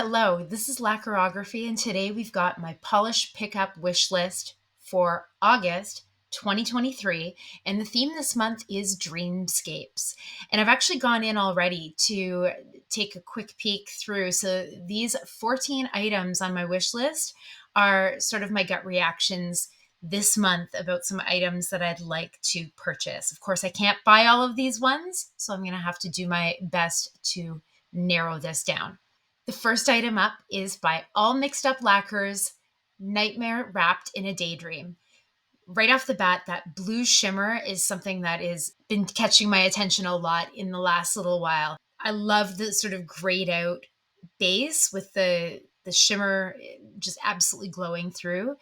Hello, this is Lacquerography, and today we've got my polish pickup wish list for August 2023. And the theme this month is Dreamscapes. And I've actually gone in already to take a quick peek through. So these 14 items on my wish list are sort of my gut reactions this month about some items that I'd like to purchase. Of course, I can't buy all of these ones, so I'm going to have to do my best to narrow this down. The first item up is by All Mixed Up Lacquers, Nightmare Wrapped in a Daydream. Right off the bat, that blue shimmer is something that has been catching my attention a lot in the last little while. I love the sort of grayed out base with the shimmer just absolutely glowing through.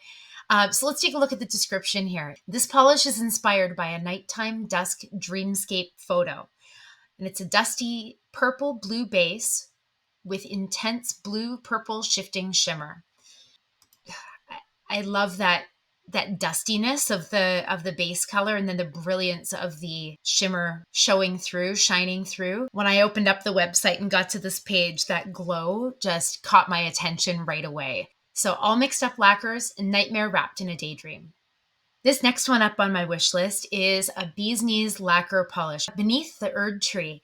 So let's take a look at the description here. This polish is inspired by a nighttime dusk dreamscape photo, and it's a dusty purple blue base with intense blue purple shifting shimmer. I love that dustiness of the base color, and then the brilliance of the shimmer showing through, shining through. When I opened up the website and got to this page, that glow just caught my attention right away. So All Mixed Up Lacquers and Nightmare Wrapped in a Daydream. This next one up on my wish list is a Bee's Knees lacquer polish, Beneath the Erd Tree.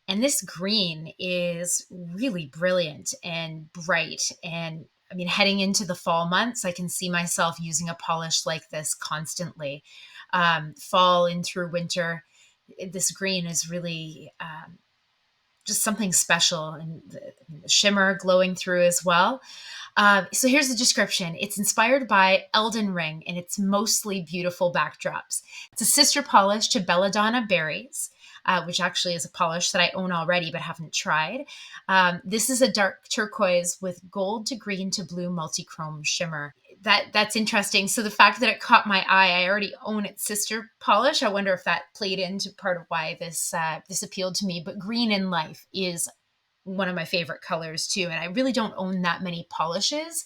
And this green is really brilliant and bright. And I mean, heading into the fall months, I can see myself using a polish like this constantly. Fall in through winter, this green is really just something special, and the shimmer glowing through as well. So here's the description. It's inspired by Elden Ring, and it's mostly beautiful backdrops. It's a sister polish to Belladonna Berries, which actually is a polish that I own already but haven't tried. This is a dark turquoise with gold to green to blue multi-chrome shimmer. That's interesting. So the fact that it caught my eye, I already own its sister polish. I wonder if that played into part of why this appealed to me. But green in life is one of my favorite colors too, and I really don't own that many polishes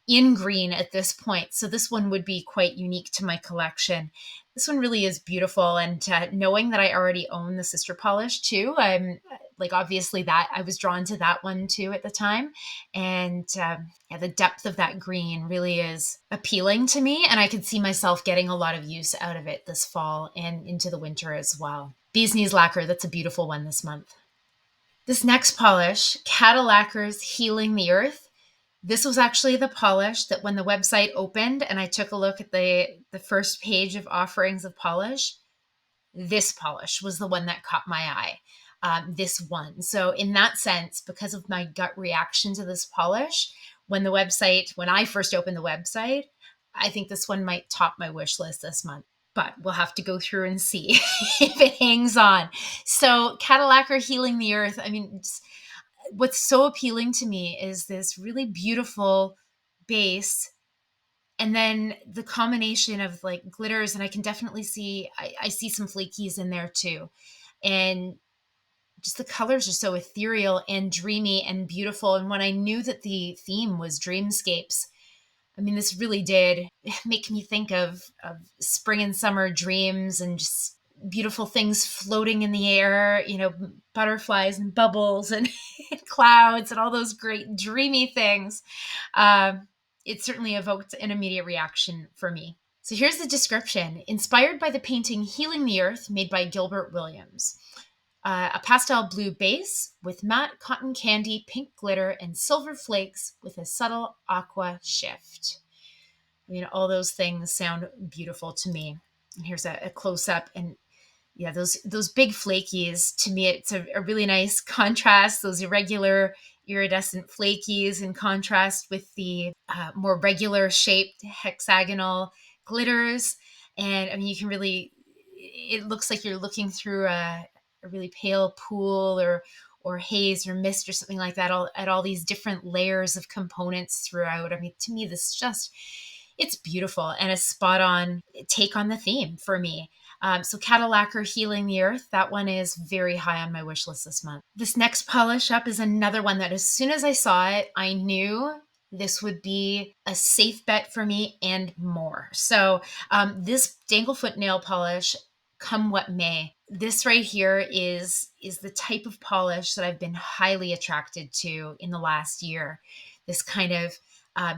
in green at this point, so this one would be quite unique to my collection. This one really is beautiful, and knowing that I already own the sister polish too, I'm like, obviously that I was drawn to that one too at the time, and yeah, the depth of that green really is appealing to me, and I could see myself getting a lot of use out of it this fall and into the winter as well. Bee's Knees Lacquer, that's a beautiful one this month. This next polish, Cadillacquer's Healing the Earth. This was actually the polish that when the website opened and I took a look at the first page of offerings of polish, this polish was the one that caught my eye. This one. So in that sense, because of my gut reaction to this polish, when I first opened the website, I think this one might top my wish list this month. But we'll have to go through and see if it hangs on. So Cadillacquer Healing the Earth. I mean, what's so appealing to me is this really beautiful base, and then the combination of like glitters, and I can definitely see, I see some flakies in there too. And just the colors are so ethereal and dreamy and beautiful. And when I knew that the theme was dreamscapes, I mean, this really did make me think of spring and summer dreams and just beautiful things floating in the air, butterflies and bubbles and clouds and all those great dreamy things. It certainly evoked an immediate reaction for me. So here's the description. Inspired by the painting Healing the Earth made by Gilbert Williams. A pastel blue base with matte cotton candy, pink glitter, and silver flakes with a subtle aqua shift. I mean, all those things sound beautiful to me. And here's a close-up, and yeah, those big flakies, to me, it's a really nice contrast. Those irregular iridescent flakies in contrast with the more regular shaped hexagonal glitters. And I mean, you can really, it looks like you're looking through a really pale pool or haze or mist or something like that, at all these different layers of components throughout. I mean, to me, it's beautiful and a spot on take on the theme for me. So Cadillacquer Healing the Earth, that one is very high on my wish list this month. This next polish up is another one that as soon as I saw it, I knew this would be a safe bet for me and more. So this Danglefoot nail polish, Come What May. This right here is the type of polish that I've been highly attracted to in the last year. This kind of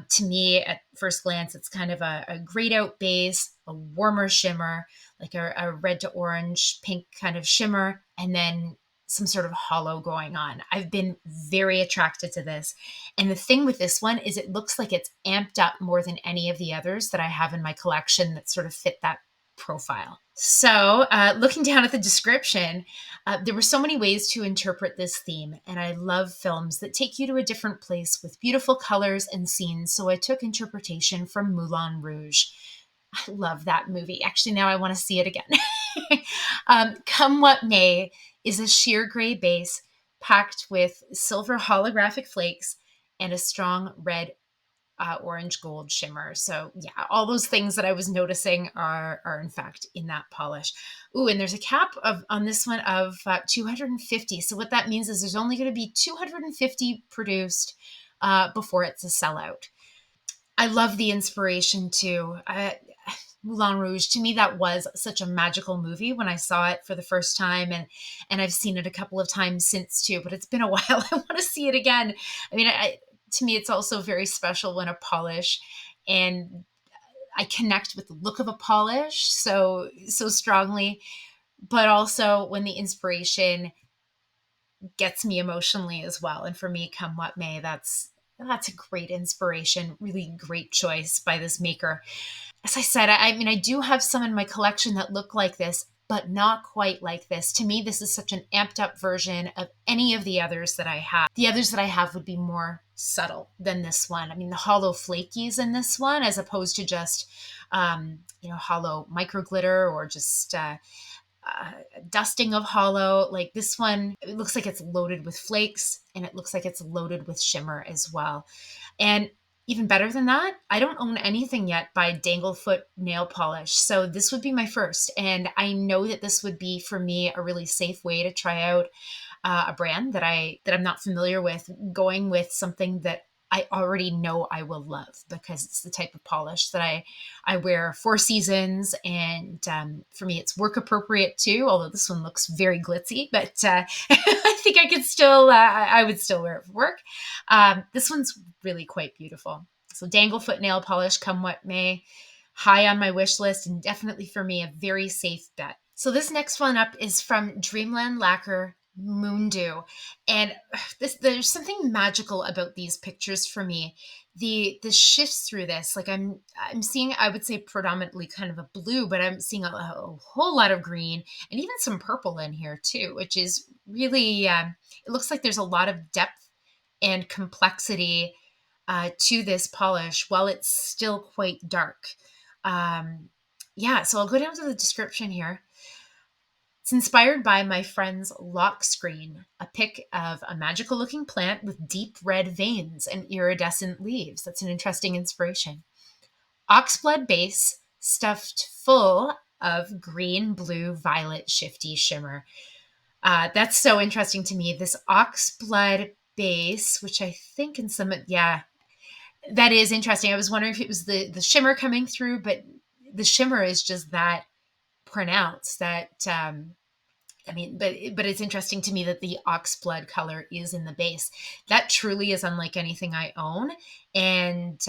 to me at first glance, it's kind of a grayed out base, a warmer shimmer, like a red to orange, pink kind of shimmer, and then some sort of hollow going on. I've been very attracted to this. And the thing with this one is it looks like it's amped up more than any of the others that I have in my collection that sort of fit that profile. So, looking down at the description, there were so many ways to interpret this theme, and I love films that take you to a different place with beautiful colors and scenes. So, I took interpretation from Moulin Rouge. I love that movie. Actually, now I want to see it again. Come What May is a sheer gray base packed with silver holographic flakes and a strong red orange gold shimmer. So yeah, all those things that I was noticing are in fact in that polish. Ooh, and there's a cap of on this one of 250. So what that means is there's only going to be 250 produced before it's a sellout. I love the inspiration too. Moulin Rouge, to me, that was such a magical movie when I saw it for the first time, and I've seen it a couple of times since too. But it's been a while. I want to see it again. I mean, to me, it's also very special when a polish, and I connect with the look of a polish so strongly, but also when the inspiration gets me emotionally as well. And for me, Come What May, that's a great inspiration, really great choice by this maker. As I said, I mean, I do have some in my collection that look like this, but not quite like this. To me, this is such an amped up version of any of the others that I have. The others that I have would be more subtle than this one. I mean, the hollow flakies in this one, as opposed to just, hollow micro glitter or just dusting of hollow. Like this one, it looks like it's loaded with flakes and it looks like it's loaded with shimmer as well. And even better than that, I don't own anything yet by Danglefoot Nail Polish. So this would be my first. And I know that this would be for me a really safe way to try out a brand that I'm not familiar with, going with something that I already know I will love because it's the type of polish that I wear for seasons, and for me it's work appropriate too. Although this one looks very glitzy, but I think I could still I would still wear it for work. This one's really quite beautiful. So Danglefoot nail polish, Come What May, high on my wish list, and definitely for me a very safe bet. So this next one up is from Dreamland Lacquer Moondew. And there's something magical about these pictures for me. The shifts through this, like I'm seeing, I would say predominantly kind of a blue, but I'm seeing a whole lot of green and even some purple in here too, which is really it looks like there's a lot of depth and complexity to this polish while it's still quite dark. Yeah, so I'll go down to the description here. It's inspired by my friend's lock screen, a pic of a magical looking plant with deep red veins and iridescent leaves. That's an interesting inspiration. Oxblood base stuffed full of green, blue, violet, shifty shimmer. That's so interesting to me. This oxblood base, which I think in some, yeah, that is interesting. I was wondering if it was the shimmer coming through, but the shimmer is just that pronounced that I mean, but it's interesting to me that the oxblood color is in the base. That truly is unlike anything I own, and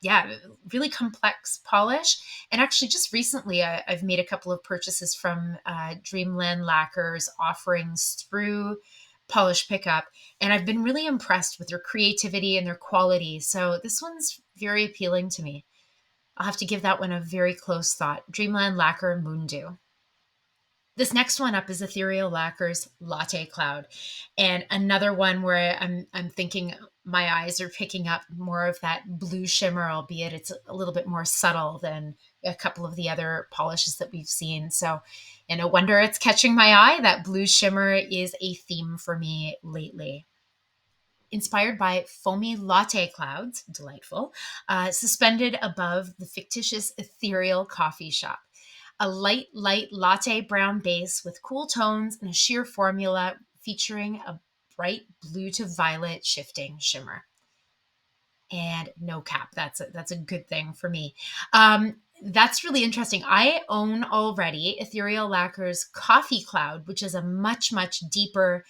yeah, really complex polish. And actually, just recently, I've made a couple of purchases from Dreamland Lacquer's offerings through Polish Pickup, and I've been really impressed with their creativity and their quality. So this one's very appealing to me. I'll have to give that one a very close thought. Dreamland Lacquer Moondew. This next one up is Ethereal Lacquer's Latte Cloud, and another one where I'm thinking my eyes are picking up more of that blue shimmer, albeit it's a little bit more subtle than a couple of the other polishes that we've seen. So, and no wonder it's catching my eye. That blue shimmer is a theme for me lately. Inspired by foamy latte clouds, delightful, suspended above the fictitious ethereal coffee shop. A light latte brown base with cool tones and a sheer formula featuring a bright blue to violet shifting shimmer. and no cap. That's a good thing for me. That's really interesting. I own already Ethereal Lacquer's Coffee Cloud, which is a much deeper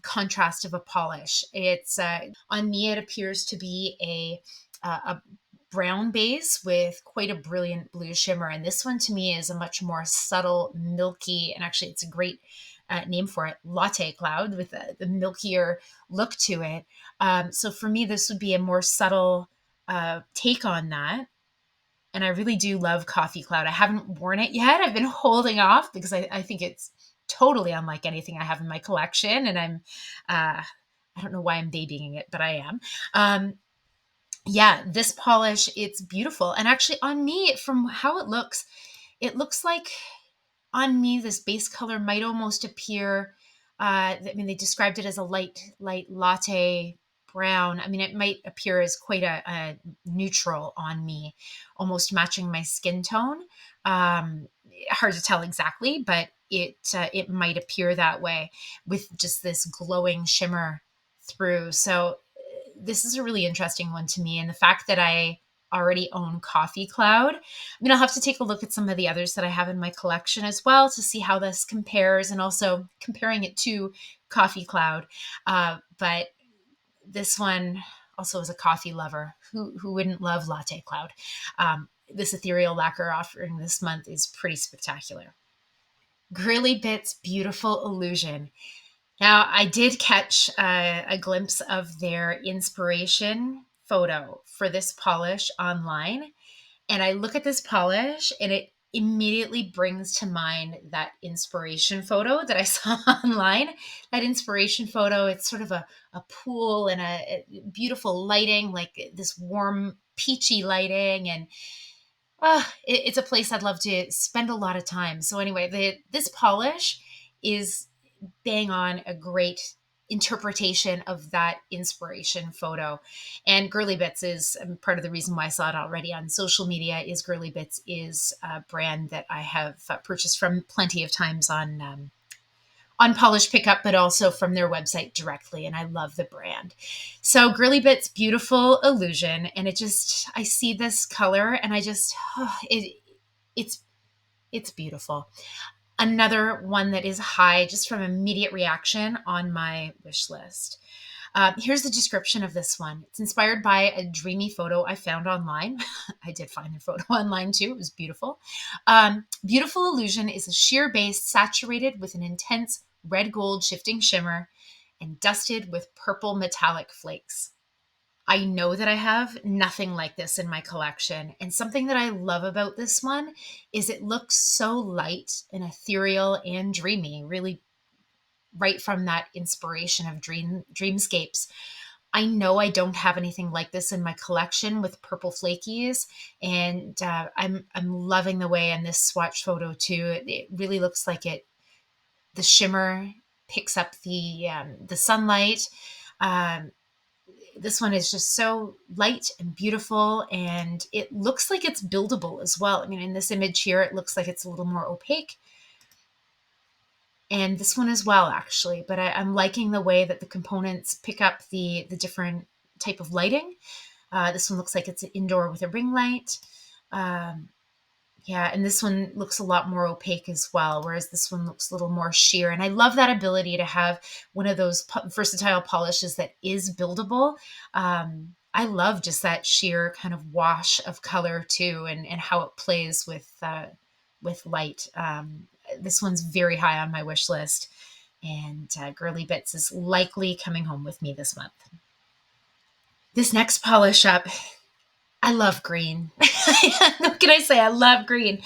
contrast of a polish. It's on me. It appears to be a brown base with quite a brilliant blue shimmer, and this one to me is a much more subtle, milky, and actually it's a great name for it, latte cloud, with the milkier look to it. So for me, this would be a more subtle take on that. And I really do love Coffee Cloud. I haven't worn it yet. I've been holding off because I think it's totally unlike anything I have in my collection. And I don't know why I'm babying it, but I am. Yeah, this polish, it's beautiful. And actually, on me, from how it looks like on me, this base color might almost appear. I mean, they described it as a light latte brown. I mean, it might appear as quite a neutral on me, almost matching my skin tone. Hard to tell exactly, but it might appear that way with just this glowing shimmer through. So this is a really interesting one to me, and the fact that I already own Coffee Cloud. I mean, I'll have to take a look at some of the others that I have in my collection as well to see how this compares, and also comparing it to Coffee Cloud. But this one, also as a coffee lover, who wouldn't love Latte Cloud? This ethereal lacquer offering this month is pretty spectacular. Grilly Bits Beautiful Illusion. Now, I did catch a glimpse of their inspiration photo for this polish online. And I look at this polish and it immediately brings to mind that inspiration photo that I saw online. That inspiration photo, it's sort of a pool and a beautiful lighting, like this warm, peachy lighting. And it's a place I'd love to spend a lot of time. So, anyway, this polish is bang on a great interpretation of that inspiration photo. And Girly Bits is part of the reason why I saw it already on social media. Is Girly Bits is a brand that I have purchased from plenty of times on Polish Pickup, but also from their website directly. And I love the brand. So Girly Bits Beautiful Illusion. And I see this color and it's, it's beautiful. Another one that is high just from immediate reaction on my wish list. Here's the description of this one. It's inspired by a dreamy photo I found online. I did find the photo online too. It was beautiful. Beautiful Illusion is a sheer base saturated with an intense red gold shifting shimmer and dusted with purple metallic flakes. I know that I have nothing like this in my collection. And something that I love about this one is it looks so light and ethereal and dreamy, really right from that inspiration of Dreamscapes. I know I don't have anything like this in my collection with purple flakies, and I'm loving the way in this swatch photo too. It really looks like the shimmer picks up the sunlight. Um, this one is just so light and beautiful, and it looks like it's buildable as well. I mean, in this image here, it looks like it's a little more opaque, and this one as well, actually. But I'm liking the way that the components pick up the different type of lighting. This one looks like it's an indoor with a ring light. Um, Yeah, and this one looks a lot more opaque as well, whereas this one looks a little more sheer. And I love that ability to have one of those versatile polishes that is buildable. I love just that sheer kind of wash of color too, and how it plays with light. This one's very high on my wish list, and Girly Bits is likely coming home with me this month. This next polish up, I love green. What can I say? I love green.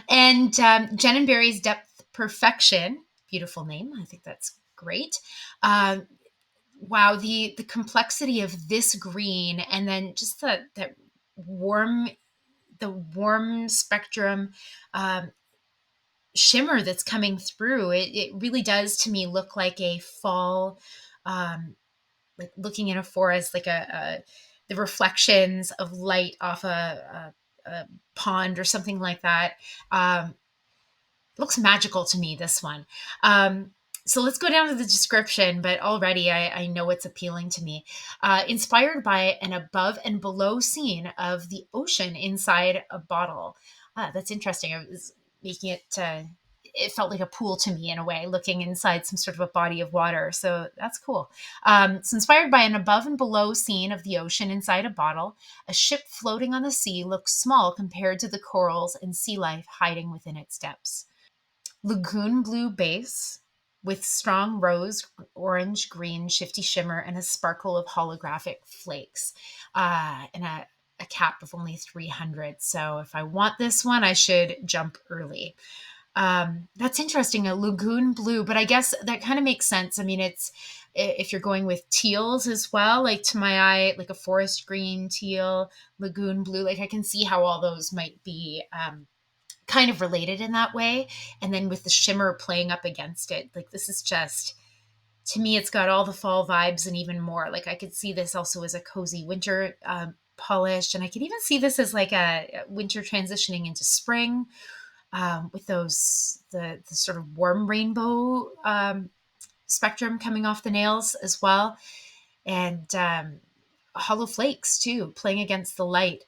And Jen and Barry's Depth Perfection, beautiful name. I think that's great. Wow, the complexity of this green, and then just that warm, the warm spectrum shimmer that's coming through. It really does to me look like a fall, um, like looking in a forest, like the reflections of light off a pond or something like that. Looks magical to me, this one. So let's go down to the description, but already I know it's appealing to me. Inspired by an above and below scene of the ocean inside a bottle. That's interesting. I was making it felt like a pool to me in a way, looking inside some sort of a body of water. So that's cool. It's inspired by an above and below scene of the ocean inside a bottle. A ship floating on the sea looks small compared to the corals and sea life hiding within its depths. Lagoon blue base with strong rose, orange, green, shifty shimmer, and a sparkle of holographic flakes, and a cap of only 300. So if I want this one, I should jump early. That's interesting, a lagoon blue, but I guess that kind of makes sense. I mean, it's if you're going with teals as well, like to my eye, like a forest green teal, lagoon blue, like I can see how all those might be kind of related in that way. And then with the shimmer playing up against it, like this is just, to me, it's got all the fall vibes and even more. Like I could see this also as a cozy winter polish, and I could even see this as like a winter transitioning into spring, with the sort of warm rainbow spectrum coming off the nails as well, and hollow flakes too, playing against the light.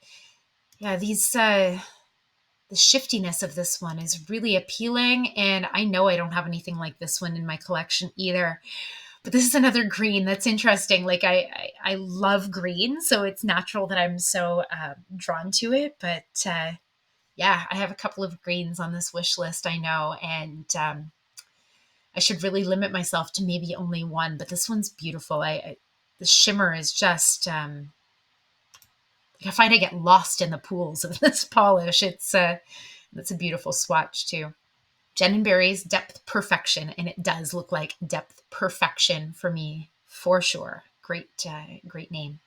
Yeah, these the shiftiness of this one is really appealing. And I know I don't have anything like this one in my collection either. But this is another green that's interesting. Like I love green, so it's natural that I'm so drawn to it. But yeah, I have a couple of greens on this wish list, I know. And I should really limit myself to maybe only one. But this one's beautiful. The shimmer is just, I find I get lost in the pools of this polish. That's a beautiful swatch too. Jen and Barry's Depth Perfection, and it does look like depth perfection for me for sure. Great name.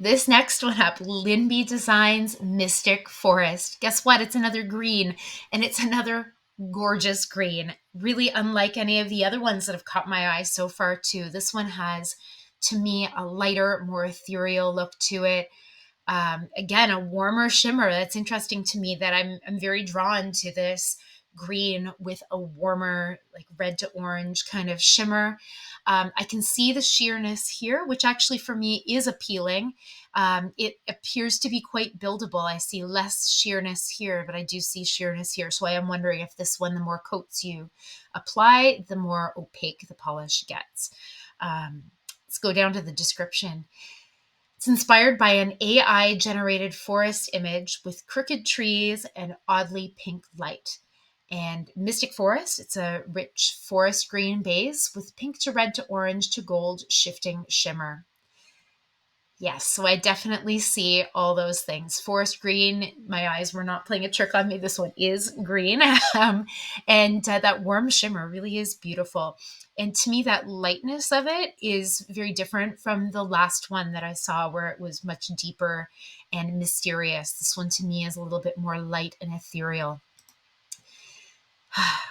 This next one up, Linby Designs Mystic Forest. Guess what? It's another green, and it's another gorgeous green. Really unlike any of the other ones that have caught my eye so far too. This one has, to me, a lighter, more ethereal look to it. Again, a warmer shimmer. That's interesting to me that I'm very drawn to this green with a warmer, like red to orange kind of shimmer. I can see the sheerness here, which actually for me is appealing. It appears to be quite buildable. I see less sheerness here, but I do see sheerness here. So I am wondering if this one, the more coats you apply, the more opaque the polish gets. Let's go down to the description. It's inspired by an AI generated forest image with crooked trees and oddly pink light. And Mystic Forest, it's a rich forest green base with pink to red to orange to gold shifting shimmer. Yes, so I definitely see all those things. Forest green, my eyes were not playing a trick on me. This one is green. And that warm shimmer really is beautiful. And to me, that lightness of it is very different from the last one that I saw, where it was much deeper and mysterious. This one to me is a little bit more light and ethereal.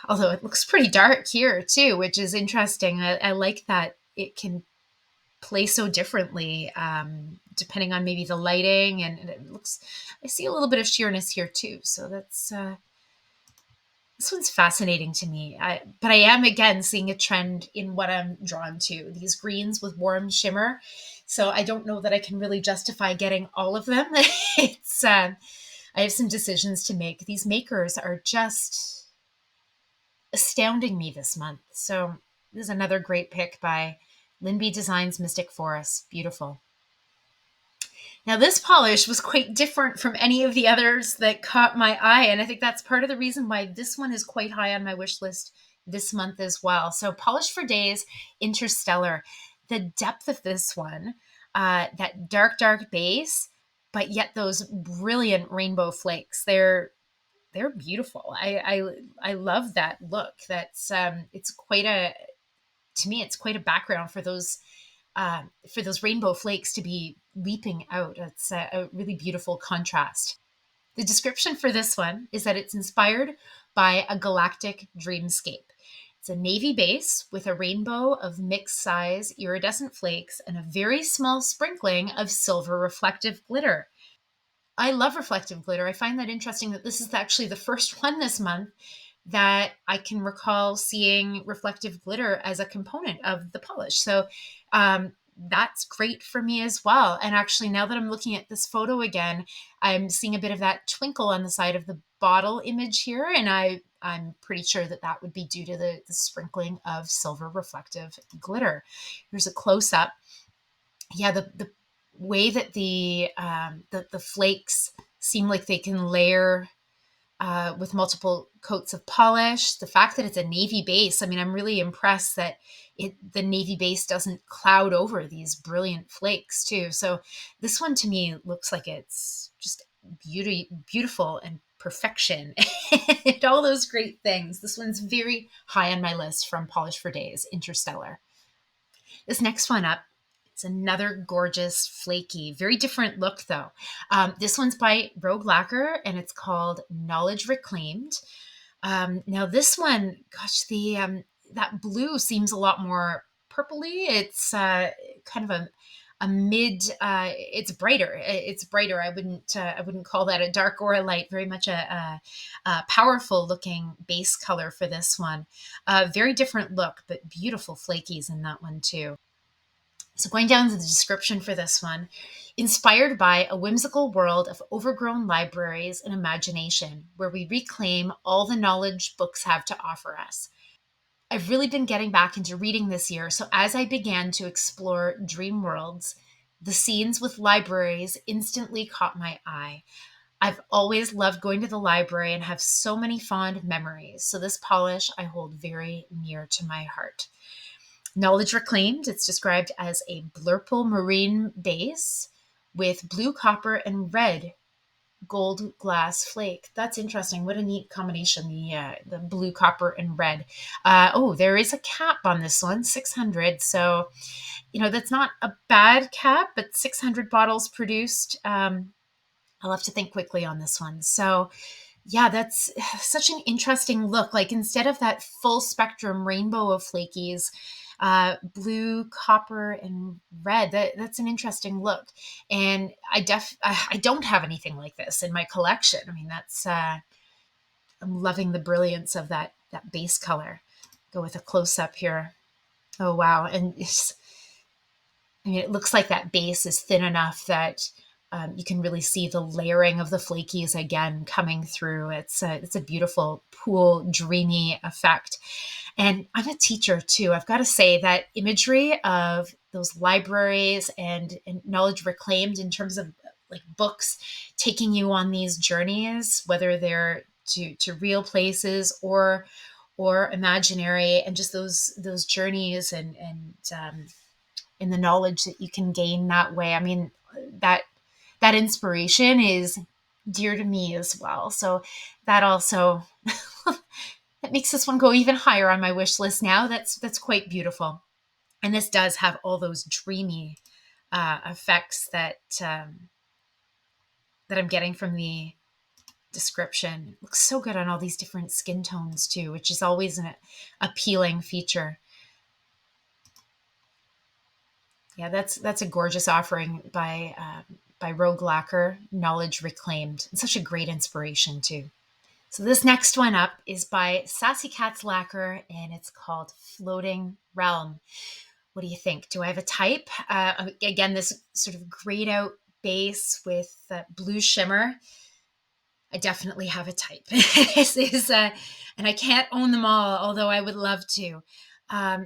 Although it looks pretty dark here too, which is interesting. I like that it can play so differently, depending on maybe the lighting, and it looks, I see a little bit of sheerness here too, so that's this one's fascinating to me. But I am again seeing a trend in what I'm drawn to, these greens with warm shimmer. So I don't know that I can really justify getting all of them. It's I have some decisions to make. These makers are just astounding me this month. So this is another great pick by Linby Designs Mystic Forest. Beautiful. Now, this polish was quite different from any of the others that caught my eye, and I think that's part of the reason why this one is quite high on my wish list this month as well. So, Polish for Days Interstellar. The depth of this one, that dark base, but yet those brilliant rainbow flakes. They're beautiful. I love that look. That's it's quite a, to me, it's quite a background for those rainbow flakes to be leaping out. It's a really beautiful contrast. The description for this one is that it's inspired by a galactic dreamscape. It's a navy base with a rainbow of mixed size iridescent flakes and a very small sprinkling of silver reflective glitter. I love reflective glitter. I find that interesting that this is actually the first one this month that I can recall seeing reflective glitter as a component of the polish. So that's great for me as well. And actually, now that I'm looking at this photo again, I'm seeing a bit of that twinkle on the side of the bottle image here. And I'm pretty sure that that would be due to the sprinkling of silver reflective glitter. Here's a close up. Yeah, the way that the flakes seem like they can layer with multiple coats of polish. The fact that it's a navy base, I mean, I'm really impressed that the navy base doesn't cloud over these brilliant flakes too. So this one to me looks like it's just beautiful and perfection and all those great things. This one's very high on my list from Polish for Days, Interstellar. This next one up, it's another gorgeous, flaky, very different look though. This one's by Rogue Lacquer and it's called Knowledge Reclaimed. Now this one, gosh, the that blue seems a lot more purpley. It's kind of a mid. It's brighter. It's brighter. I wouldn't call that a dark or a light. Very much a powerful looking base color for this one. Very different look, but beautiful flakies in that one too. So, going down to the description for this one, inspired by a whimsical world of overgrown libraries and imagination, where we reclaim all the knowledge books have to offer us. I've really been getting back into reading this year, so as I began to explore dream worlds, the scenes with libraries instantly caught my eye. I've always loved going to the library and have so many fond memories, so this polish I hold very near to my heart. Knowledge Reclaimed, it's described as a blurple marine base with blue copper and red gold glass flake. That's interesting. What a neat combination, the blue copper and red. Oh, there is a cap on this one, 600. So, that's not a bad cap, but 600 bottles produced. I'll have to think quickly on this one. So, yeah, that's such an interesting look. Like instead of that full spectrum rainbow of flakies, blue, copper, and red. That's an interesting look. And I don't have anything like this in my collection. I mean, that's I'm loving the brilliance of that base color. Go with a close up here. Oh wow! And I mean, it looks like that base is thin enough that you can really see the layering of the flakies again coming through. It's a beautiful, cool, dreamy effect. And I'm a teacher too. I've got to say that imagery of those libraries and knowledge reclaimed in terms of like books taking you on these journeys, whether they're to real places or imaginary, and just those journeys and the knowledge that you can gain that way. I mean, that that inspiration is dear to me as well. So that also that makes this one go even higher on my wish list now. That's quite beautiful. And this does have all those dreamy effects that I'm getting from the description. It looks so good on all these different skin tones too, which is always an appealing feature. Yeah, that's a gorgeous offering by Rogue Lacquer, Knowledge Reclaimed. And such a great inspiration too. So this next one up is by Sassy Cat's Lacquer, and it's called Floating Realm. What do you think? Do I have a type? Again, this sort of grayed out base with blue shimmer. I definitely have a type. This is, and I can't own them all, although I would love to.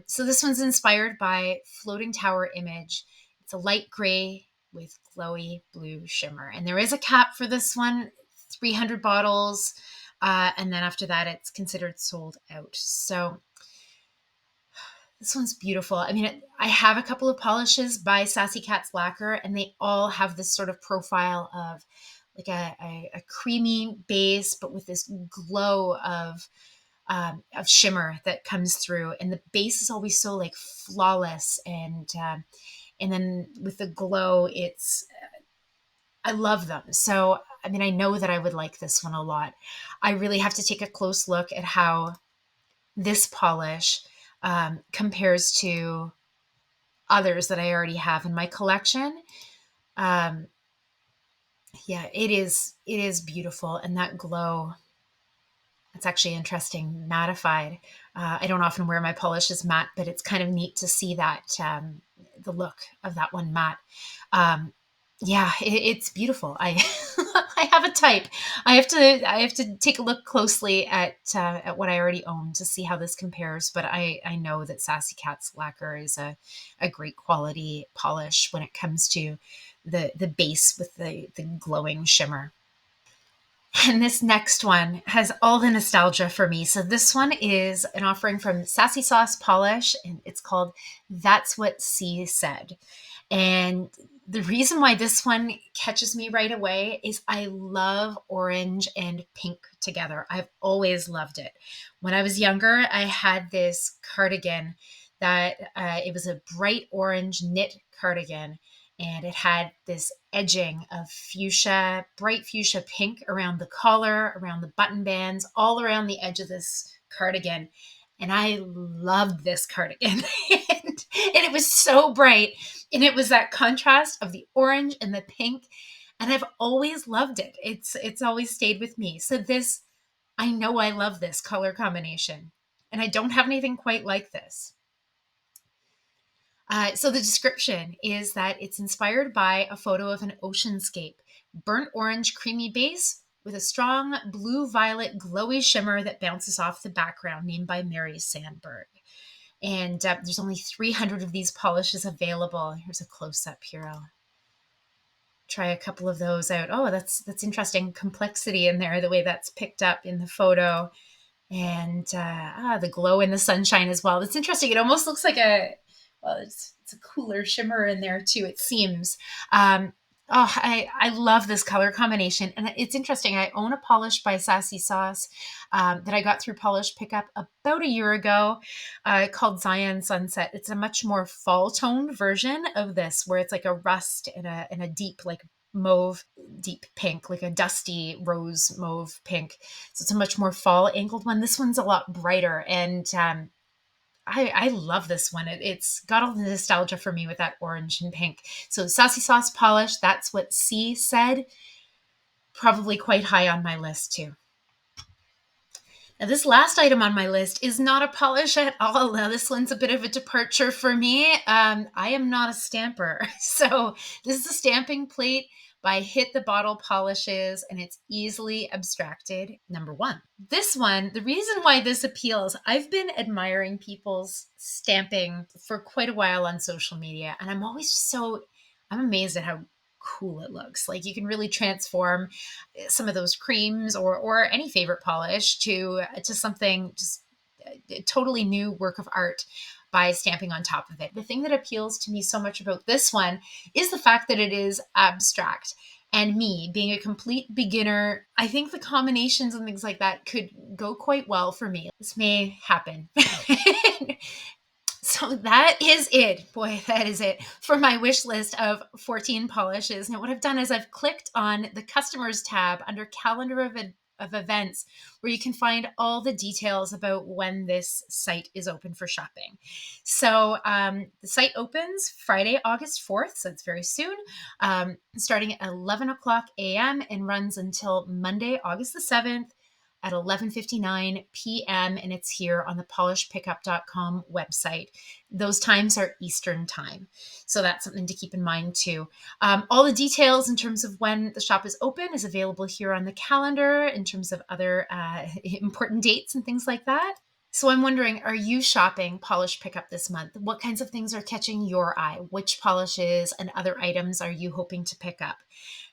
So this one's inspired by Floating Tower Image. It's a light gray with glowy blue shimmer. And there is a cap for this one, 300 bottles. And then after that, it's considered sold out. So this one's beautiful. I mean, I have a couple of polishes by Sassy Cat's Lacquer, and they all have this sort of profile of like a creamy base, but with this glow of shimmer that comes through. And the base is always so like flawless. And then with the glow, I love them. So, I mean, I know that I would like this one a lot. I really have to take a close look at how this polish compares to others that I already have in my collection. Um, yeah, it is beautiful, and that glow. It's actually interesting, mattified. I don't often wear my polishes matte, but it's kind of neat to see that the look of that one matte. Um, yeah, it's beautiful. I I have a type. I have to take a look closely at what I already own to see how this compares. But I know that Sassy Cat's lacquer is a great quality polish when it comes to the base with the glowing shimmer. And this next one has all the nostalgia for me. So this one is an offering from Sassy Sauce Polish, and it's called That's What C Said. And the reason why this one catches me right away is I love orange and pink together. I've always loved it. When I was younger, I had this cardigan that it was a bright orange knit cardigan, and it had this edging of fuchsia, bright fuchsia pink around the collar, around the button bands, all around the edge of this cardigan. And I loved this cardigan. And it was so bright. And it was that contrast of the orange and the pink. And I've always loved it. It's always stayed with me. So this, I know I love this color combination. And I don't have anything quite like this. So the description is that it's inspired by a photo of an oceanscape, burnt orange creamy base with a strong blue violet glowy shimmer that bounces off the background, named by Mary Sandberg. And there's only 300 of these polishes available. Here's a close up here. I'll try a couple of those out. Oh, that's interesting complexity in there, the way that's picked up in the photo, and the glow in the sunshine as well. It's interesting. It almost looks like it's a cooler shimmer in there too, it seems. I love this color combination. And it's interesting. I own a polish by Sassy Sauce that I got through Polish Pickup about a year ago called Zion Sunset. It's a much more fall toned version of this, where it's like a rust and a deep, like mauve, deep pink, like a dusty rose mauve pink. So it's a much more fall angled one. This one's a lot brighter. And I love this one. It's got all the nostalgia for me with that orange and pink. So Sassy Sauce Polish, That's What C Said, probably quite high on my list too. Now, this last item on my list is not a polish at all. Now, this one's a bit of a departure for me. I am not a stamper. So this is a stamping plate by Hit the Bottle Polishes, and it's easily abstracted, number one. This one, the reason why this appeals, I've been admiring people's stamping for quite a while on social media, and I'm amazed at how cool it looks. Like, you can really transform some of those creams or any favorite polish to something just a totally new work of art by stamping on top of it. The thing that appeals to me so much about this one is the fact that it is abstract. And me being a complete beginner, I think the combinations and things like that could go quite well for me. This may happen. So that is it. Boy, that is it for my wish list of 14 polishes. Now, what I've done is I've clicked on the customers tab under calendar of events, where you can find all the details about when this site is open for shopping. So the site opens Friday, August 4th. So it's very soon, starting at 11 o'clock a.m. and runs until Monday, August the 7th at 11:59 p.m. and it's here on the polishpickup.com website. Those times are Eastern time. So that's something to keep in mind too. All the details in terms of when the shop is open is available here on the calendar in terms of other important dates and things like that. So I'm wondering, are you shopping Polish Pickup this month? What kinds of things are catching your eye? Which polishes and other items are you hoping to pick up?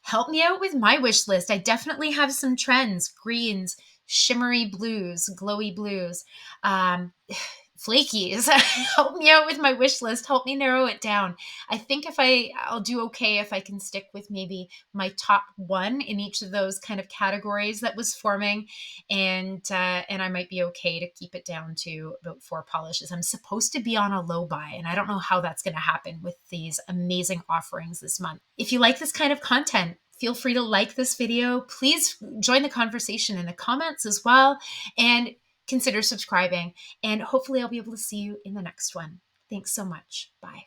Help me out with my wish list. I definitely have some trends: greens, shimmery blues, glowy blues, flakies. Help me out with my wish list. Help me narrow it down. I think I'll do okay if I can stick with maybe my top one in each of those kind of categories that was forming, and I might be okay to keep it down to about 4 polishes. I'm supposed to be on a low buy, and I don't know how that's going to happen with these amazing offerings this month. If you like this kind of content, feel free to like this video. Please join the conversation in the comments as well, and consider subscribing. And hopefully I'll be able to see you in the next one. Thanks so much. Bye.